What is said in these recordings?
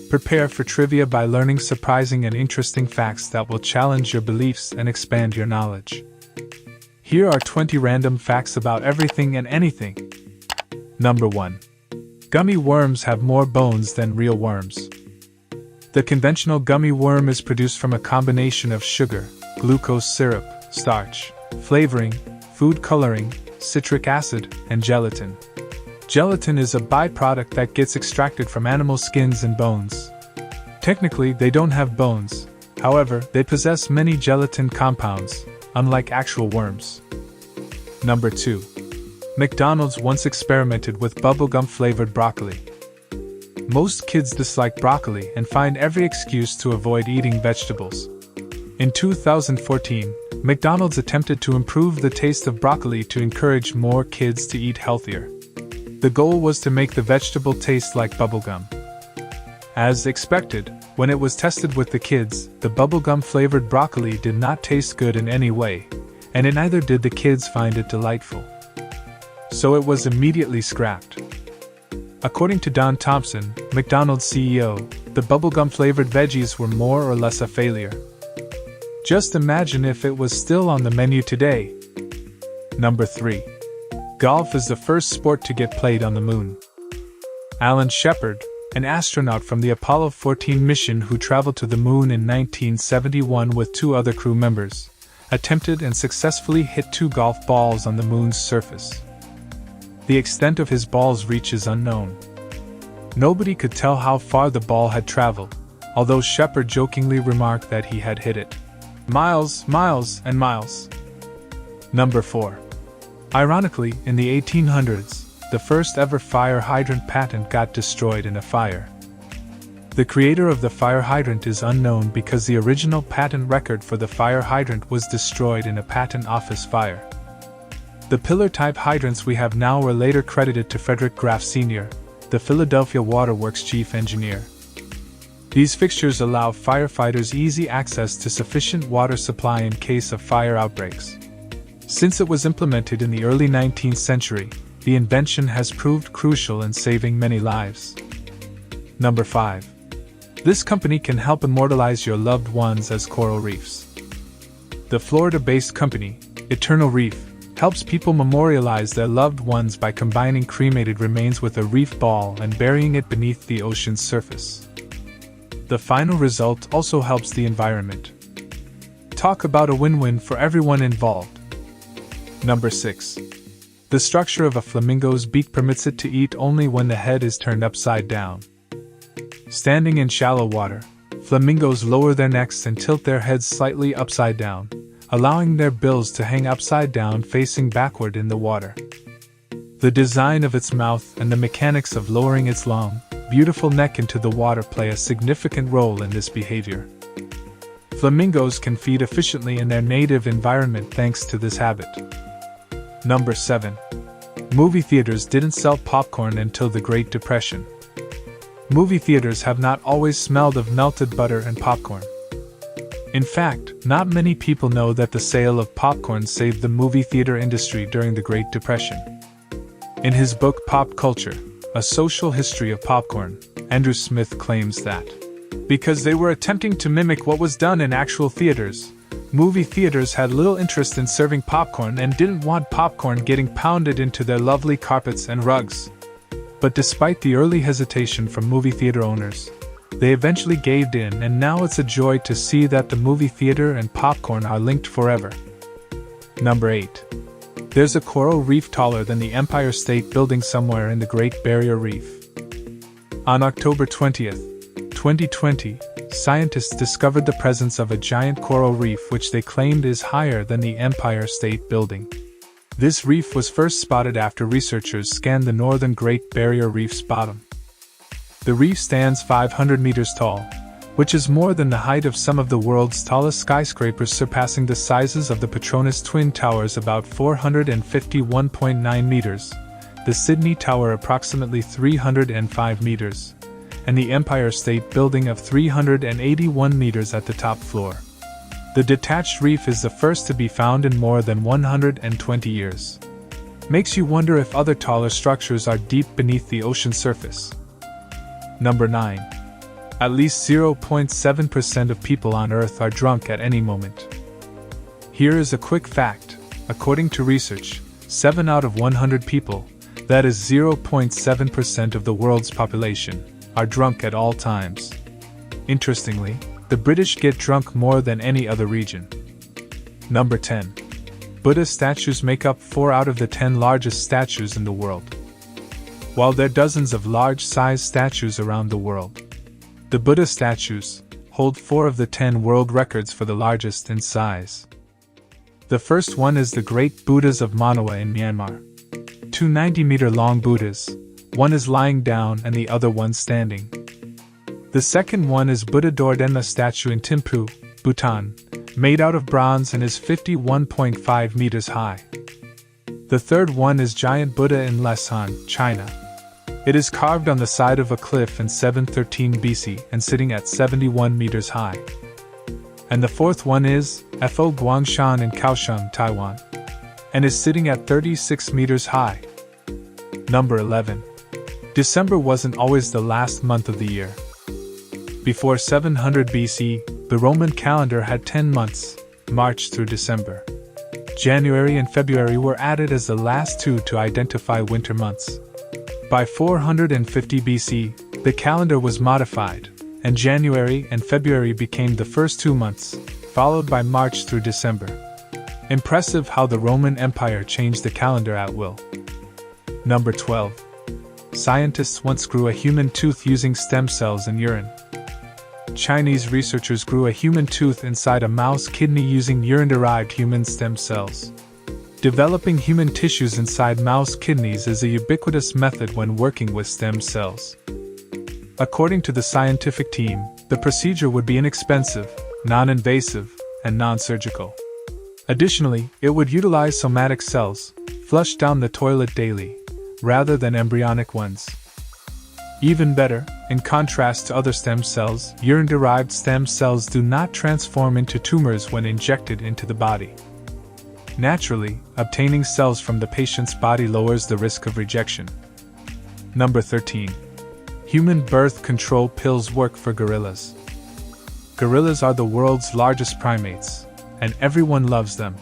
Prepare for trivia by learning surprising and interesting facts that will challenge your beliefs and expand your knowledge. Here are 20 random facts about everything and anything. Number 1. Gummy worms have more bones than real worms. The conventional gummy worm is produced from a combination of sugar, glucose syrup, starch, flavoring, food coloring, citric acid, and gelatin. Gelatin is a byproduct that gets extracted from animal skins and bones. Technically, they don't have bones, however, they possess many gelatin compounds, unlike actual worms. Number 2. McDonald's once experimented with bubblegum-flavored broccoli. Most kids dislike broccoli and find every excuse to avoid eating vegetables. In 2014, McDonald's attempted to improve the taste of broccoli to encourage more kids to eat healthier. The goal was to make the vegetable taste like bubblegum. As expected, when it was tested with the kids, the bubblegum-flavored broccoli did not taste good in any way, and neither did the kids find it delightful. So it was immediately scrapped. According to Don Thompson, McDonald's CEO, the bubblegum-flavored veggies were more or less a failure. Just imagine if it was still on the menu today. Number 3. Golf is the first sport to get played on the moon. Alan Shepard, an astronaut from the Apollo 14 mission who traveled to the moon in 1971 with 2 other crew members, attempted and successfully hit 2 golf balls on the moon's surface. The extent of his ball's reach is unknown. Nobody could tell how far the ball had traveled, although Shepard jokingly remarked that he had hit it miles, miles, and miles. Number 4. Ironically, in the 1800s, the first ever fire hydrant patent got destroyed in a fire. The creator of the fire hydrant is unknown because the original patent record for the fire hydrant was destroyed in a patent office fire. The pillar-type hydrants we have now were later credited to Frederick Graff Sr., the Philadelphia Water Works chief engineer. These fixtures allow firefighters easy access to sufficient water supply in case of fire outbreaks. Since it was implemented in the early 19th century, the invention has proved crucial in saving many lives. Number 5. This company can help immortalize your loved ones as coral reefs. The Florida-based company, Eternal Reef, helps people memorialize their loved ones by combining cremated remains with a reef ball and burying it beneath the ocean's surface. The final result also helps the environment. Talk about a win-win for everyone involved. Number 6. The structure of a flamingo's beak permits it to eat only when the head is turned upside down. Standing in shallow water, flamingos lower their necks and tilt their heads slightly upside down, allowing their bills to hang upside down facing backward in the water. The design of its mouth and the mechanics of lowering its long, beautiful neck into the water play a significant role in this behavior. Flamingos can feed efficiently in their native environment thanks to this habit. Number 7. Movie theaters didn't sell popcorn until the Great Depression. Movie theaters have not always smelled of melted butter and popcorn. In fact, not many people know that the sale of popcorn saved the movie theater industry during the Great Depression. In his book Pop Culture, A Social History of Popcorn, Andrew Smith claims that, because they were attempting to mimic what was done in actual theaters, movie theaters had little interest in serving popcorn and didn't want popcorn getting pounded into their lovely carpets and rugs. But despite the early hesitation from movie theater owners, they eventually gave in, and now it's a joy to see that the movie theater and popcorn are linked forever. Number 8. There's a coral reef taller than the Empire State Building somewhere in the Great Barrier Reef. On October 20th, 2020, scientists discovered the presence of a giant coral reef which they claimed is higher than the Empire State Building. This reef was first spotted after researchers scanned the northern Great Barrier Reef's bottom. The reef stands 500 meters tall, which is more than the height of some of the world's tallest skyscrapers, surpassing the sizes of the Petronas Twin Towers about 451.9 meters, the Sydney Tower approximately 305 meters, and the Empire State Building of 381 meters at the top floor. The detached reef is the first to be found in more than 120 years. Makes you wonder if other taller structures are deep beneath the ocean surface. Number 9. At least 0.7% of people on Earth are drunk at any moment. Here is a quick fact. According to research, 7 out of 100 people, that is 0.7% of the world's population, are drunk at all times. Interestingly, the British get drunk more than any other region. Number 10. Buddha statues make up 4 out of the 10 largest statues in the world. While there are dozens of large-sized statues around the world, the Buddha statues hold 4 of the 10 world records for the largest in size. The first one is the Great Buddhas of Manoa in Myanmar. 2 90-meter-long Buddhas, one is lying down and the other one standing. The second one is Buddha Dordema statue in Thimphu, Bhutan, made out of bronze and is 51.5 meters high. The third one is Giant Buddha in Lashan, China. It is carved on the side of a cliff in 713 BC and sitting at 71 meters high. And the fourth one is Fo Guangshan in Kaohsiung, Taiwan, and is sitting at 36 meters high. Number 11. December wasn't always the last month of the year. Before 700 BC, the Roman calendar had 10 months, March through December. January and February were added as the last 2 to identify winter months. By 450 BC, the calendar was modified, and January and February became the first 2 months, followed by March through December. Impressive how the Roman Empire changed the calendar at will. Number 12. Scientists once grew a human tooth using stem cells in urine. Chinese researchers grew a human tooth inside a mouse kidney using urine-derived human stem cells. Developing human tissues inside mouse kidneys is a ubiquitous method when working with stem cells. According to the scientific team, the procedure would be inexpensive, non-invasive, and non-surgical. Additionally, it would utilize somatic cells, flushed down the toilet daily, rather than embryonic ones. Even better, in contrast to other stem cells, urine-derived stem cells do not transform into tumors when injected into the body. Naturally, obtaining cells from the patient's body lowers the risk of rejection. Number 13. Human birth control pills work for gorillas. Gorillas are the world's largest primates, and everyone loves them.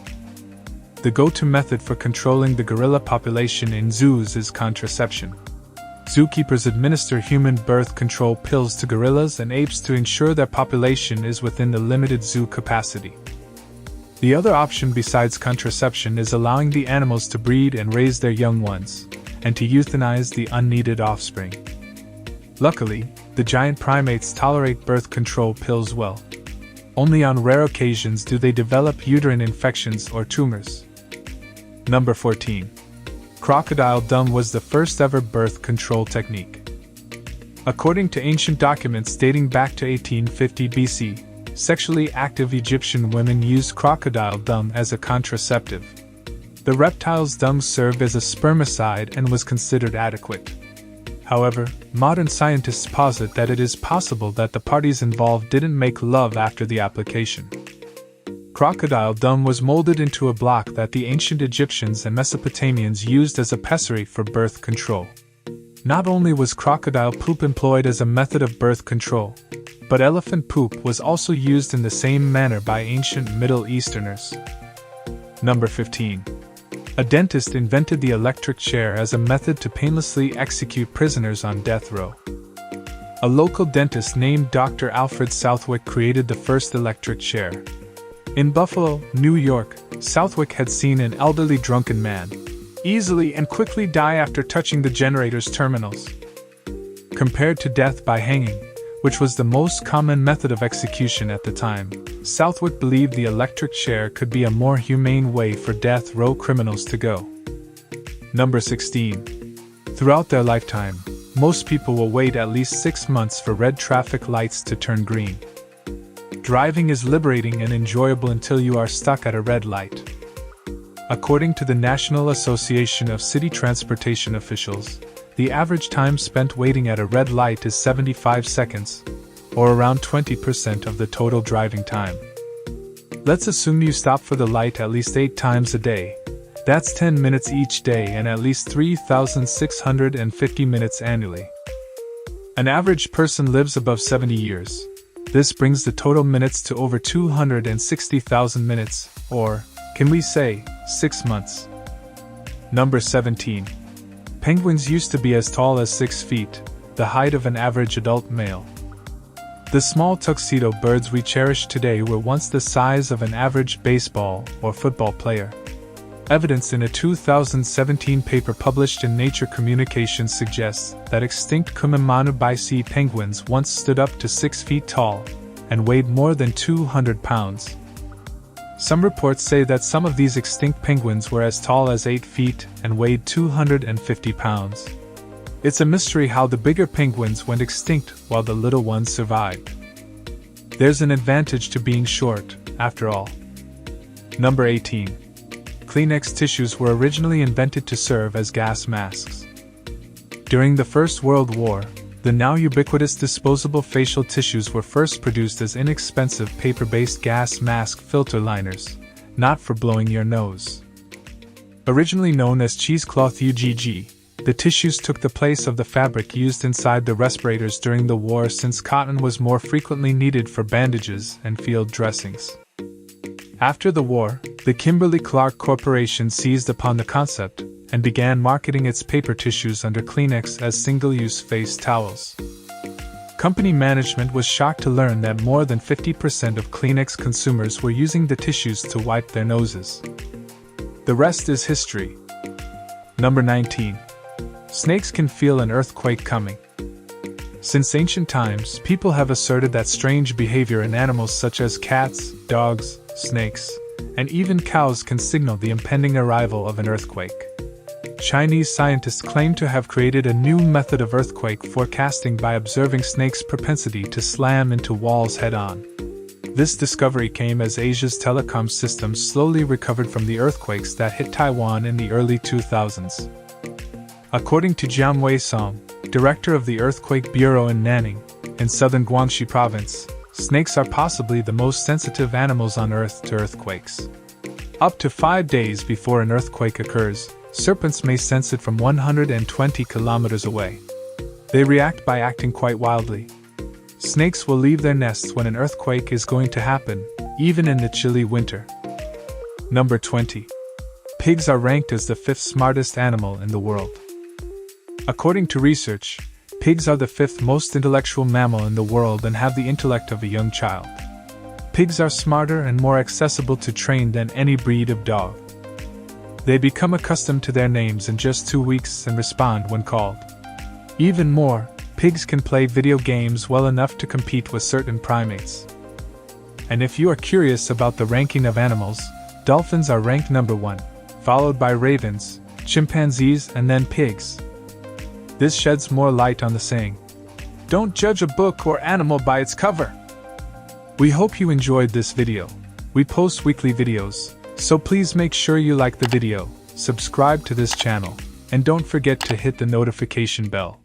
The go-to method for controlling the gorilla population in zoos is contraception. Zookeepers administer human birth control pills to gorillas and apes to ensure their population is within the limited zoo capacity. The other option besides contraception is allowing the animals to breed and raise their young ones, and to euthanize the unneeded offspring. Luckily, the giant primates tolerate birth control pills well. Only on rare occasions do they develop uterine infections or tumors. Number 14. Crocodile dung was the first ever birth control technique. According to ancient documents dating back to 1850 BC, sexually active Egyptian women used crocodile dung as a contraceptive. The reptile's dung served as a spermicide and was considered adequate. However, modern scientists posit that it is possible that the parties involved didn't make love after the application. Crocodile dung was molded into a block that the ancient Egyptians and Mesopotamians used as a pessary for birth control. Not only was crocodile poop employed as a method of birth control, but elephant poop was also used in the same manner by ancient Middle Easterners. Number 15. A dentist invented the electric chair as a method to painlessly execute prisoners on death row. A local dentist named Dr. Alfred Southwick created the first electric chair. In Buffalo, New York, Southwick had seen an elderly drunken man easily and quickly die after touching the generator's terminals. Compared to death by hanging, which was the most common method of execution at the time, Southwick believed the electric chair could be a more humane way for death row criminals to go. Number 16. Throughout their lifetime, most people will wait at least 6 months for red traffic lights to turn green. Driving is liberating and enjoyable until you are stuck at a red light. According to the National Association of City Transportation Officials, the average time spent waiting at a red light is 75 seconds, or around 20% of the total driving time. Let's assume you stop for the light at least 8 times a day. That's 10 minutes each day and at least 3,650 minutes annually. An average person lives above 70 years. This brings the total minutes to over 260,000 minutes, or, can we say, 6 months. Number 17. Penguins used to be as tall as 6 feet, the height of an average adult male. The small tuxedo birds we cherish today were once the size of an average baseball or football player. Evidence in a 2017 paper published in Nature Communications suggests that extinct Kumamanu penguins once stood up to 6 feet tall and weighed more than 200 pounds. Some reports say that some of these extinct penguins were as tall as 8 feet and weighed 250 pounds. It's a mystery how the bigger penguins went extinct while the little ones survived. There's an advantage to being short, after all. Number 18. Kleenex tissues were originally invented to serve as gas masks. During the First World War, the now ubiquitous disposable facial tissues were first produced as inexpensive paper-based gas mask filter liners, not for blowing your nose. Originally known as cheesecloth UGG, the tissues took the place of the fabric used inside the respirators during the war since cotton was more frequently needed for bandages and field dressings. After the war, the Kimberly-Clark Corporation seized upon the concept and began marketing its paper tissues under Kleenex as single-use face towels. Company management was shocked to learn that more than 50% of Kleenex consumers were using the tissues to wipe their noses. The rest is history. Number 19. Snakes can feel an earthquake coming. Since ancient times, people have asserted that strange behavior in animals such as cats, dogs, snakes, and even cows can signal the impending arrival of an earthquake. Chinese scientists claim to have created a new method of earthquake forecasting by observing snakes' propensity to slam into walls head-on. This discovery came as Asia's telecom systems slowly recovered from the earthquakes that hit Taiwan in the early 2000s. According to Jiang Wei-song, director of the Earthquake Bureau in Nanning, in southern Guangxi province, snakes are possibly the most sensitive animals on Earth to earthquakes. Up to 5 days before an earthquake occurs, serpents may sense it from 120 kilometers away. They react by acting quite wildly. Snakes will leave their nests when an earthquake is going to happen, even in the chilly winter. Number 20. Pigs are ranked as the 5th smartest animal in the world. According to research, pigs are the 5th most intellectual mammal in the world and have the intellect of a young child. Pigs are smarter and more accessible to train than any breed of dog. They become accustomed to their names in just 2 weeks and respond when called. Even more, pigs can play video games well enough to compete with certain primates. And if you are curious about the ranking of animals, dolphins are ranked number 1, followed by ravens, chimpanzees, and then pigs. This sheds more light on the saying, "Don't judge a book or animal by its cover." We hope you enjoyed this video. We post weekly videos, so please make sure you like the video, subscribe to this channel, and don't forget to hit the notification bell.